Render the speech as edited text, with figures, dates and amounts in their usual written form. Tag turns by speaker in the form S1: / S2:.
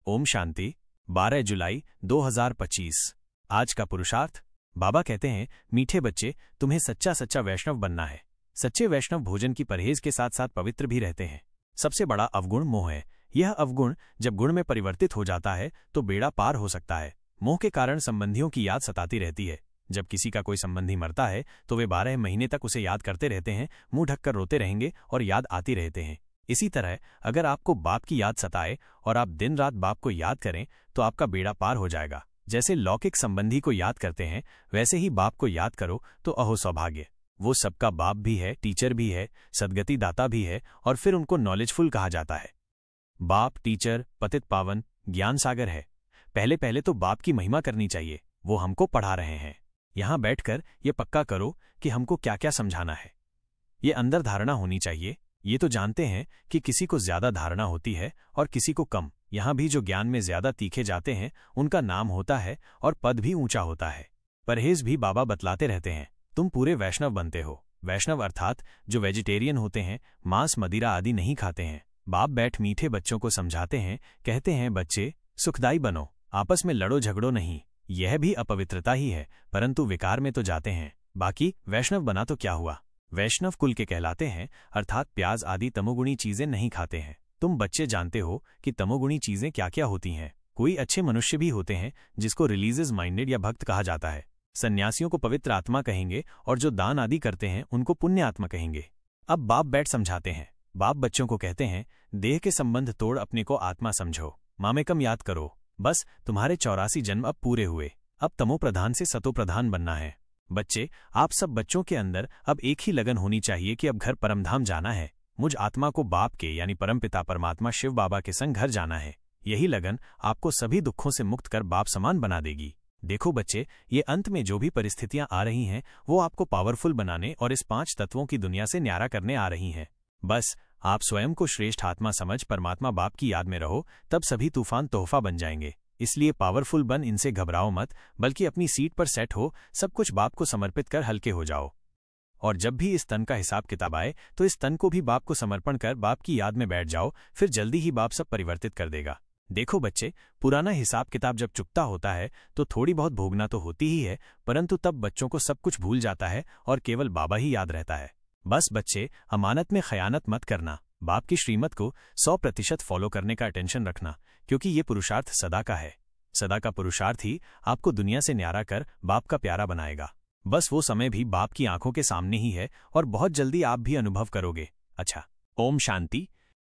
S1: ओम शांति। 12 जुलाई 2025। आज का पुरुषार्थ। बाबा कहते हैं, मीठे बच्चे, तुम्हें सच्चा सच्चा वैष्णव बनना है। सच्चे वैष्णव भोजन की परहेज के साथ साथ पवित्र भी रहते हैं। सबसे बड़ा अवगुण मोह है। यह अवगुण जब गुण में परिवर्तित हो जाता है तो बेड़ा पार हो सकता है। मोह के कारण संबंधियों की याद सताती रहती है। जब किसी का कोई संबंधी मरता है तो वे 12 महीने तक उसे याद करते रहते हैं, मुंह ढककर रोते रहेंगे और याद आती रहते हैं। इसी तरह अगर आपको बाप की याद सताए और आप दिन रात बाप को याद करें तो आपका बेड़ा पार हो जाएगा। जैसे लौकिक संबंधी को याद करते हैं वैसे ही बाप को याद करो तो अहो सौभाग्य। वो सबका बाप भी है, टीचर भी है, सद्गति दाता भी है और फिर उनको नॉलेजफुल कहा जाता है। बाप टीचर पतित पावन ज्ञान सागर है। पहले पहले तो बाप की महिमा करनी चाहिए। वो हमको पढ़ा रहे हैं। यहां बैठकर ये पक्का करो कि हमको क्या क्या समझाना है। ये अंदर धारणा होनी चाहिए। ये तो जानते हैं कि किसी को ज्यादा धारणा होती है और किसी को कम। यहां भी जो ज्ञान में ज्यादा तीखे जाते हैं उनका नाम होता है और पद भी ऊंचा होता है। परहेज भी बाबा बतलाते रहते हैं। तुम पूरे वैष्णव बनते हो। वैष्णव अर्थात जो वेजिटेरियन होते हैं, मांस मदिरा आदि नहीं खाते हैं। बाप बैठ मीठे बच्चों को समझाते हैं, कहते हैं, बच्चे सुखदाई बनो, आपस में लड़ो झगड़ो नहीं। यह भी अपवित्रता ही है, परंतु विकार में तो जाते हैं। बाकी वैष्णव बना तो क्या हुआ। वैष्णव कुल के कहलाते हैं, अर्थात प्याज आदि तमोगुणी चीजें नहीं खाते हैं। तुम बच्चे जानते हो कि तमोगुणी चीजें क्या क्या होती हैं। कोई अच्छे मनुष्य भी होते हैं जिसको रिलीजियस माइंडेड या भक्त कहा जाता है। सन्यासियों को पवित्र आत्मा कहेंगे और जो दान आदि करते हैं उनको पुण्य आत्मा कहेंगे। अब बाप बैठ समझाते हैं। बाप बच्चों को कहते हैं, देह के संबंध तोड़ अपने को आत्मा समझो, मामेकम याद करो। बस तुम्हारे 84 जन्म अब पूरे हुए। अब तमो प्रधान से सतो प्रधान बनना है। बच्चे, आप सब बच्चों के अंदर अब एक ही लगन होनी चाहिए कि अब घर परमधाम जाना है। मुझ आत्मा को बाप के यानी परमपिता परमात्मा शिव बाबा के संग घर जाना है। यही लगन आपको सभी दुखों से मुक्त कर बाप समान बना देगी। देखो बच्चे, ये अंत में जो भी परिस्थितियां आ रही हैं वो आपको पावरफुल बनाने और इस 5 तत्वों की दुनिया से न्यारा करने आ रही हैं। बस आप स्वयं को श्रेष्ठ आत्मा समझ परमात्मा बाप की याद में रहो, तब सभी तूफान तोहफा बन जाएंगे। इसलिए पावरफुल बन, इनसे घबराओ मत, बल्कि अपनी सीट पर सेट हो, सब कुछ बाप को समर्पित कर हल्के हो जाओ। और जब भी इस तन का हिसाब किताब आए तो इस तन को भी बाप को समर्पण कर बाप की याद में बैठ जाओ, फिर जल्दी ही बाप सब परिवर्तित कर देगा। देखो बच्चे, पुराना हिसाब किताब जब चुकता होता है तो थोड़ी बहुत भोगना तो होती ही है, परंतु तब बच्चों को सब कुछ भूल जाता है और केवल बाबा ही याद रहता है। बस बच्चे, अमानत में खयानत मत करना। बाप की श्रीमत को 100% फॉलो करने का अटेंशन रखना, क्योंकि ये पुरुषार्थ सदा का है। सदा का पुरुषार्थ ही आपको दुनिया से न्यारा कर बाप का प्यारा बनाएगा। बस वो समय भी बाप की आंखों के सामने ही है और बहुत जल्दी आप भी अनुभव करोगे। अच्छा, ओम शांति।